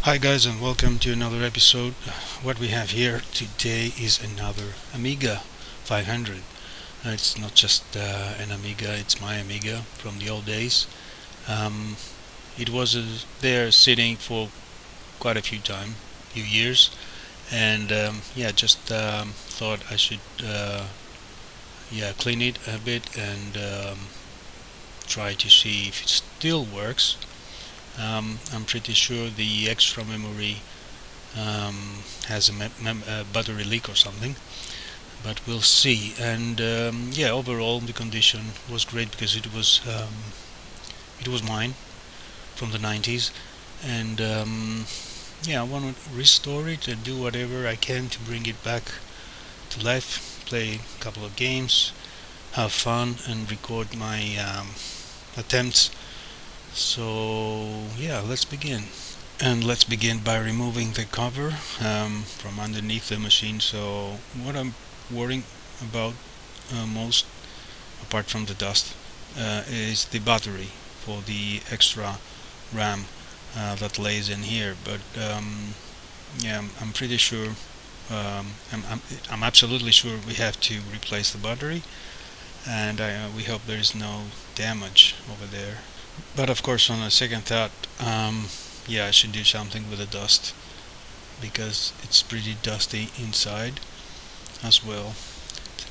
Hi guys, and welcome to another episode. What we have here today is another Amiga 500. It's not just an Amiga, it's my Amiga from the old days. Um, it was there sitting for quite a few years, and yeah, just thought I should clean it a bit and try to see if it still works. I'm pretty sure the extra memory has a battery leak or something, but we'll see. And yeah, overall the condition was great because it was mine from the 90s, and yeah, I want to restore it and do whatever I can to bring it back to life, play a couple of games, have fun, and record my attempts. So yeah, let's begin. And let's begin by removing the cover from underneath the machine. So what I'm worrying about most, apart from the dust, is the battery for the extra RAM that lays in here. But yeah, I'm pretty sure, I'm absolutely sure we have to replace the battery, and we hope there is no damage over there. But of course, on a second thought, yeah, I should do something with the dust because it's pretty dusty inside as well.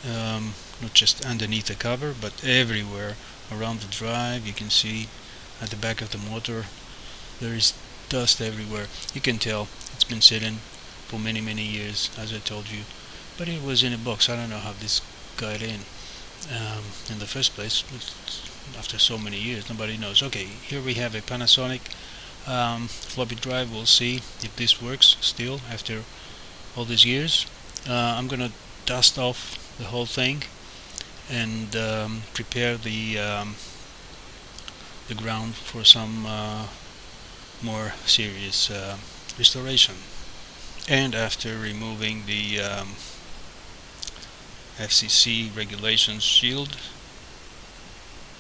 Not just underneath the cover, but everywhere around the drive. You can see at the back of the motor there is dust everywhere. You can tell it's been sitting for many years, as I told you. But it was in a box. I don't know how this got in the first place. After so many years, nobody knows. Okay, here we have a Panasonic floppy drive. We'll see if this works still after all these years. I'm gonna dust off the whole thing and prepare the ground for some more serious restoration. And after removing the FCC regulations shield,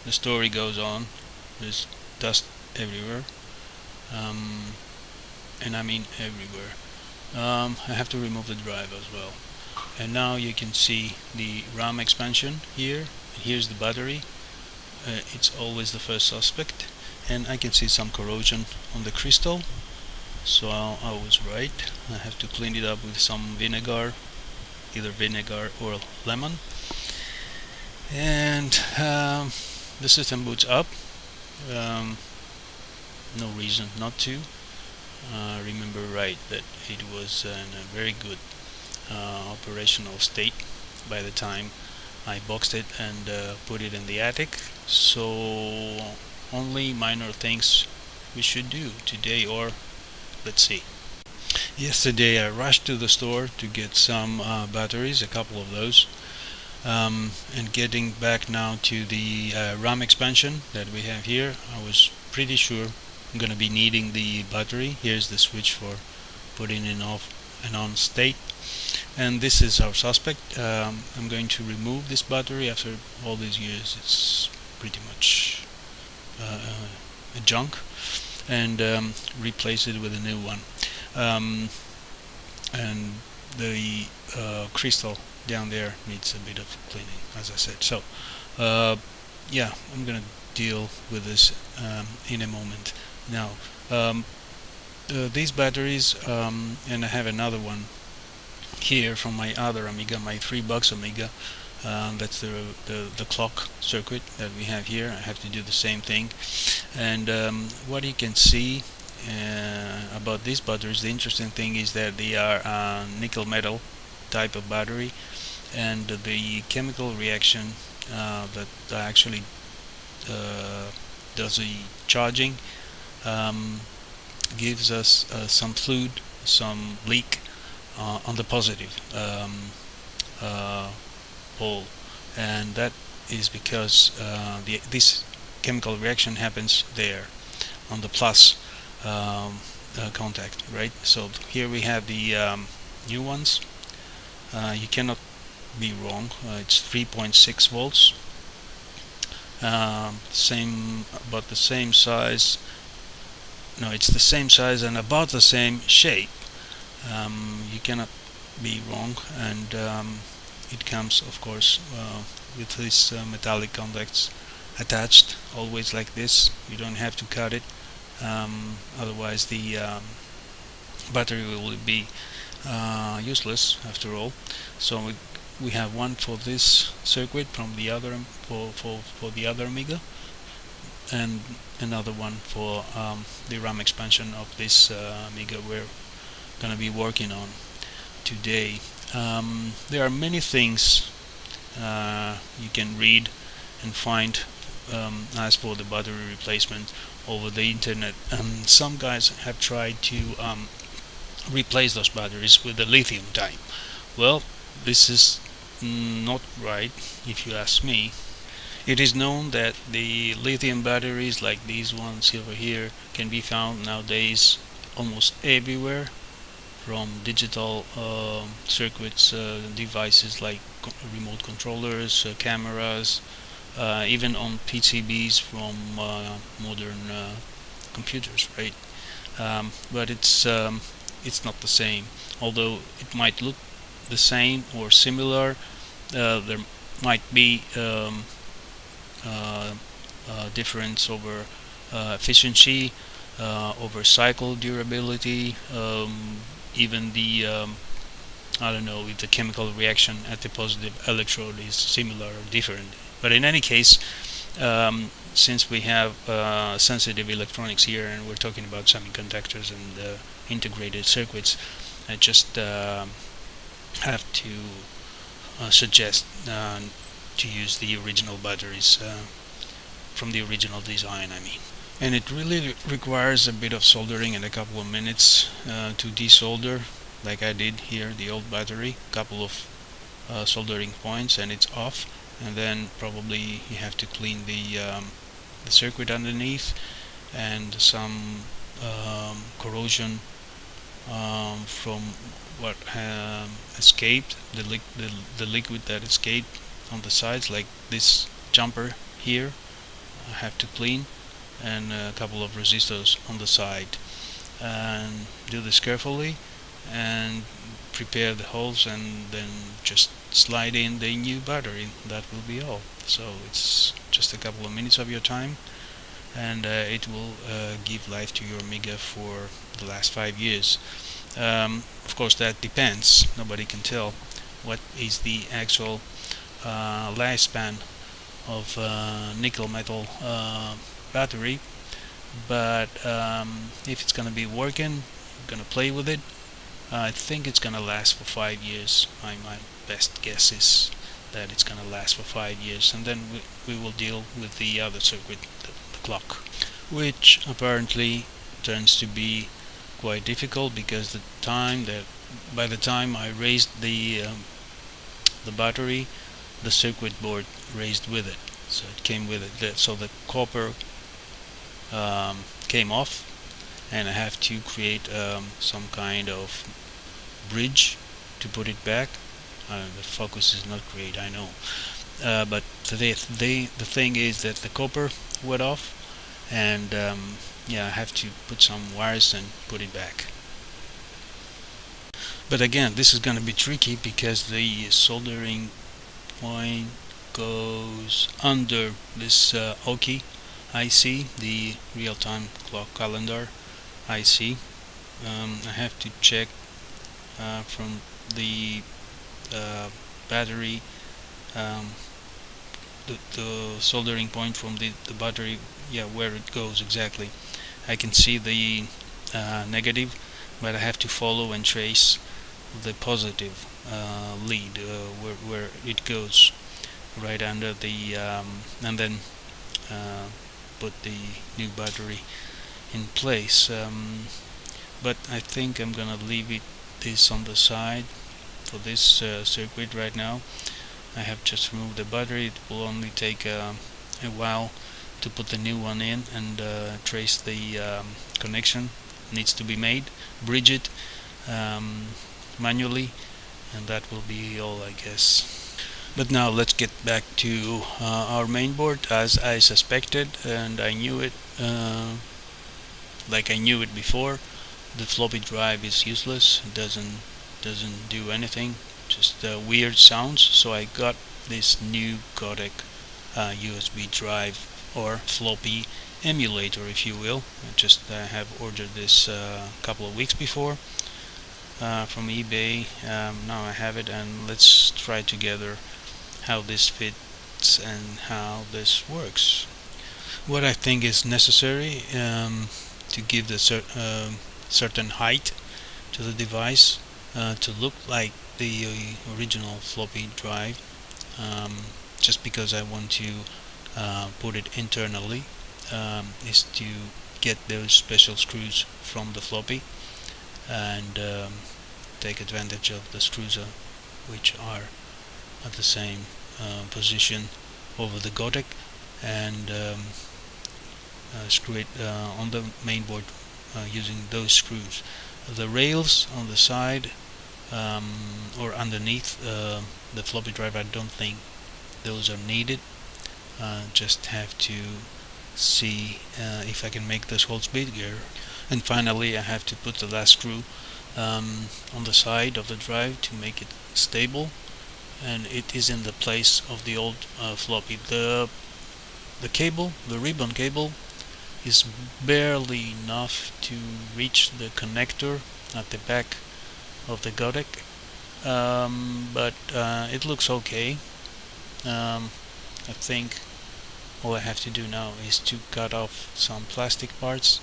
the story goes on. There's dust everywhere, and I mean everywhere. I have to remove the drive as well. And now you can see the RAM expansion here. Here's the battery. It's always the first suspect, and I can see some corrosion on the crystal. So I was right. I have to clean it up with some vinegar, either vinegar or lemon. And the system boots up. No reason not to. Remember right that it was in a very good operational state by the time I boxed it and put it in the attic. So only minor things we should do today, or let's see. Yesterday I rushed to the store to get some batteries, a couple of those, and getting back now to the RAM expansion that we have here. I was pretty sure I'm going to be needing the battery. Here's the switch for putting it off and on state, and this is our suspect. I'm going to remove this battery after all these years. It's pretty much junk, and replace it with a new one. And the crystal down there needs a bit of cleaning, as I said. So yeah, I'm gonna deal with this in a moment. Now these batteries, and I have another one here from my other Amiga, my $3 Amiga. That's the clock circuit that we have here. I have to do the same thing, and what you can see about these batteries, the interesting thing is that they are nickel metal type of battery, and the chemical reaction that actually does the charging gives us some fluid, some leak on the positive pole, and that is because this chemical reaction happens there on the plus contact, right? So here we have the new ones. You cannot be wrong. It's 3.6 volts, same, about the same size no, it's the same size and about the same shape. You cannot be wrong, and it comes, of course, with these metallic contacts attached, always like this. You don't have to cut it, otherwise the battery will be useless after all. So we have one for this circuit from the other for the other Amiga, and another one for the RAM expansion of this Amiga we're gonna be working on today. There are many things you can read and find as for the battery replacement over the internet. Some guys have tried to replace those batteries with the lithium type. Well, this is not right, if you ask me. It is known that the lithium batteries like these ones over here can be found nowadays almost everywhere, from digital circuits, devices like remote controllers, cameras, even on PCBs from modern computers, right? But it's not the same. Although it might look the same or similar, there might be difference over efficiency, over cycle durability, even the I don't know if the chemical reaction at the positive electrode is similar or different. But in any case, since we have sensitive electronics here and we're talking about semiconductors and integrated circuits, I just have to suggest to use the original batteries from the original design, I mean. And it really requires a bit of soldering and a couple of minutes to desolder, like I did here, the old battery. Couple of soldering points and it's off, and then probably you have to clean the circuit underneath, and some corrosion from what escaped, the liquid that escaped on the sides, like this jumper here. I have to clean, and a couple of resistors on the side, and do this carefully and prepare the holes, and then just slide in the new battery. That will be all. So it's just a couple of minutes of your time, and it will give life to your Amiga for the last 5 years. Of course that depends, nobody can tell what is the actual lifespan of nickel metal battery, but if it's gonna be working, gonna play with it, I think it's gonna last for 5 years. My best guess is that it's gonna last for 5 years, and then we will deal with the other circuit, the clock, which apparently turns to be quite difficult, because by the time I raised the battery, the circuit board raised with it, so it came with it. So the copper came off, and I have to create some kind of bridge to put it back. The focus is not great, I know, but the thing is that the copper went off, and yeah, I have to put some wires and put it back. But again, this is going to be tricky because the soldering point goes under this OKI IC, the real-time clock calendar IC. I have to check from the battery, the soldering point from the battery, yeah, where it goes exactly. I can see the negative, but I have to follow and trace the positive lead where it goes, right under the and then put the new battery in place. But I think I'm gonna leave this on the side for this circuit right now. I have just removed the battery. It will only take a while to put the new one in and trace the connection needs to be made, bridge it manually, and that will be all, I guess. But now let's get back to our main board. As I suspected, and I knew it, like I knew it before. The floppy drive is useless. It doesn't do anything, just weird sounds. So I got this new GoTek USB drive, or floppy emulator, if you will. I just have ordered this a couple of weeks before from eBay. Now I have it, and let's try together how this fits and how this works. What I think is necessary to give the certain height to the device to look like the original floppy drive, just because I want to put it internally, is to get those special screws from the floppy and take advantage of the screws which are at the same position over the GoTek, and screw it on the mainboard using those screws. The rails on the side or underneath the floppy drive, I don't think those are needed. Just have to see if I can make those holes bigger. And finally I have to put the last screw on the side of the drive to make it stable, and it is in the place of the old floppy. The cable, the ribbon cable, is barely enough to reach the connector at the back of the GoTek, but it looks okay. I think all I have to do now is to cut off some plastic parts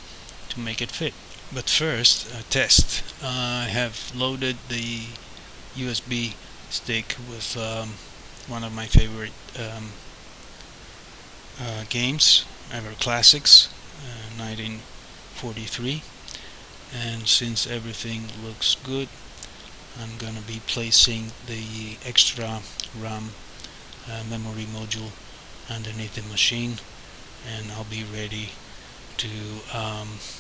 to make it fit. But first, a test. I have loaded the USB stick with one of my favorite games, ever classics, 1943, and since everything looks good, I'm gonna be placing the extra RAM memory module underneath the machine, and I'll be ready to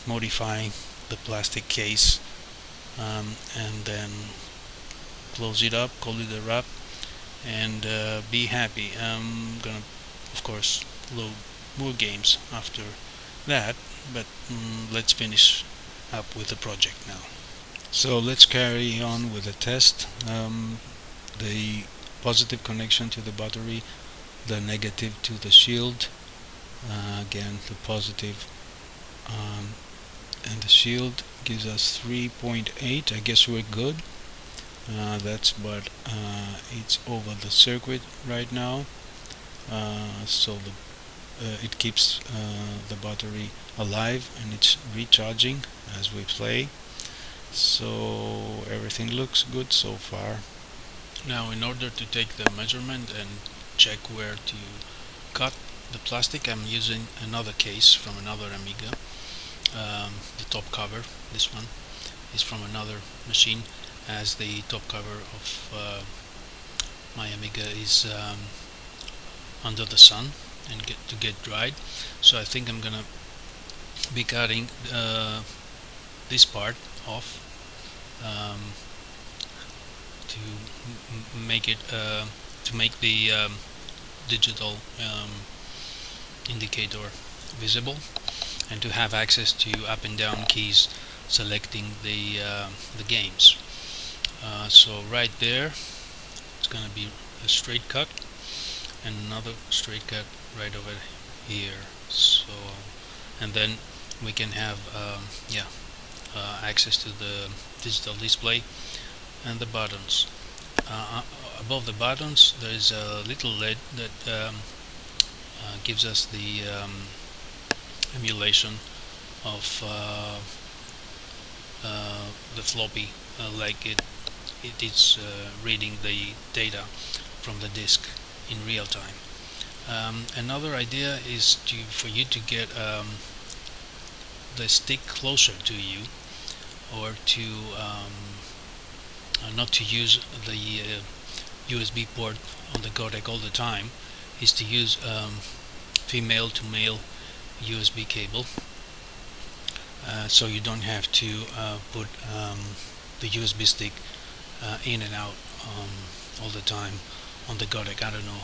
modify the plastic case and then close it up, call it a wrap, and be happy. I'm gonna, of course, load more games after that, but let's finish up with the project now. So let's carry on with the test. The positive connection to the battery, the negative to the shield. Again, the positive and the shield gives us 3.8. I guess we're good. That's but it's over the circuit right now, so it keeps the battery alive and it's recharging as we play. So everything looks good so far. Now, in order to take the measurement and check where to cut the plastic, I'm using another case from another Amiga. The top cover, this one, is from another machine, as the top cover of my Amiga is under the sun and get dried. So I think I'm gonna be cutting this part off to make it to make the digital indicator visible, and to have access to up and down keys selecting the games. So right there, it's gonna be a straight cut, and another straight cut right over here. So, and then we can have access to the digital display and the buttons. Above the buttons, there is a little LED that gives us the emulation of the floppy, like it is reading the data from the disk in real time. Another idea is for you to get the stick closer to you, or to not to use the USB port on the GoTek all the time, is to use female to male USB cable, so you don't have to put the USB stick in and out all the time on the GoTek. I don't know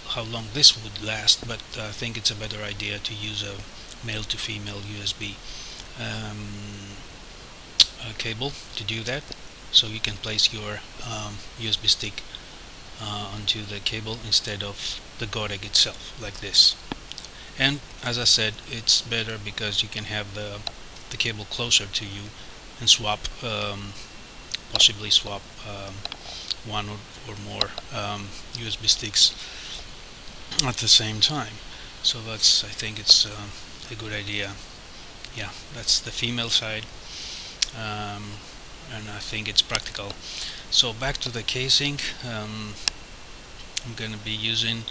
how long this would last, but I think it's a better idea to use a male to female USB cable to do that. So you can place your USB stick onto the cable instead of the GoTek itself, like this. And as I said, it's better because you can have the cable closer to you and swap, possibly swap one or more USB sticks at the same time. So that's, I think it's a good idea. Yeah, that's the female side, and I think it's practical. So back to the casing. I'm going to be using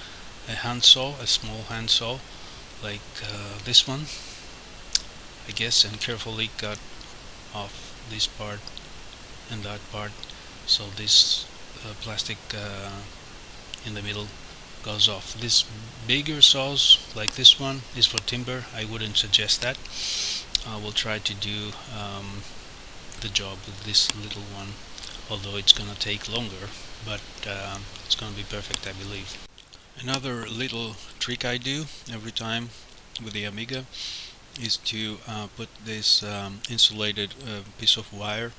a handsaw, a small handsaw like this one, I guess, and carefully cut off this part and that part, so this plastic in the middle goes off. This bigger saws like this one is for timber. I wouldn't suggest that. I will try to do the job with this little one, although it's gonna take longer, but it's gonna be perfect, I believe. Another little trick I do every time with the Amiga is to put this insulated piece of wire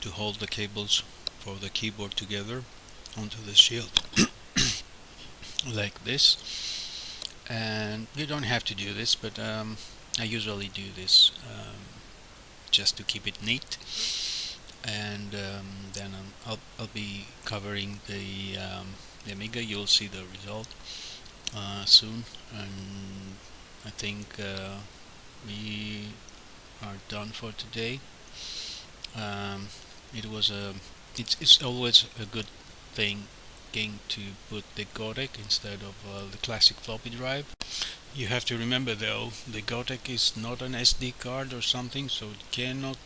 to hold the cables for the keyboard together onto the shield like this. And you don't have to do this, but I usually do this just to keep it neat. And then I'll be covering the Amiga. You'll see the result soon, and I think we are done for today. It's always a good thing to put the GoTek instead of the classic floppy drive. You have to remember though, the GoTek is not an SD card or something, so it cannot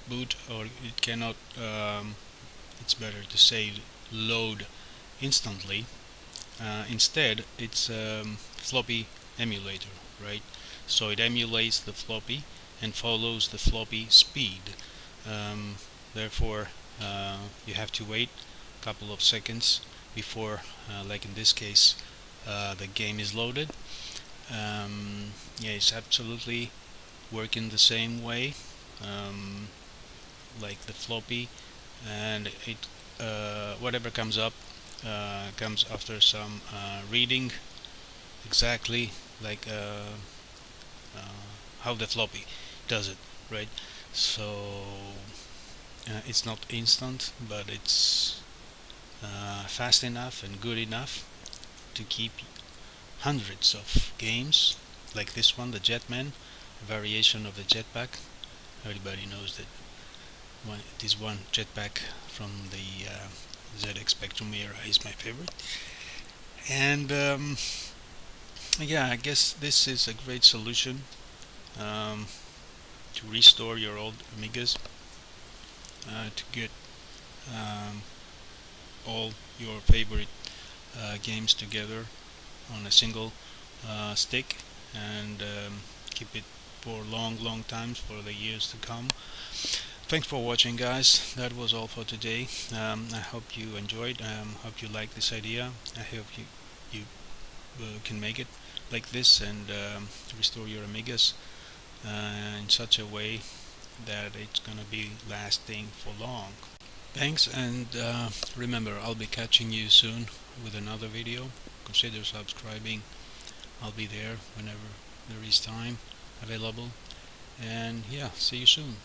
boot, or it cannot, it's better to say, load instantly. Instead, it's floppy emulator, right? So it emulates the floppy and follows the floppy speed. Therefore, you have to wait a couple of seconds before, like in this case, the game is loaded. Yeah, it's absolutely working the same way, like the floppy, and it whatever comes up comes after some reading, exactly like how the floppy does it, right? So it's not instant, but it's fast enough and good enough to keep hundreds of games like this one, the Jetman, a variation of the jetpack. Everybody knows that this one jetpack from the ZX Spectrum era is my favorite. And yeah, I guess this is a great solution to restore your old Amigas, to get all your favorite games together on a single stick, and keep it for long times, for the years to come. Thanks for watching, guys. That was all for today. I hope you enjoyed. Hope you like this idea. I hope you can make it like this and restore your Amigas in such a way that it's gonna be lasting for long. Thanks, and remember, I'll be catching you soon with another video. Consider subscribing. I'll be there whenever there is time available. And yeah, see you soon.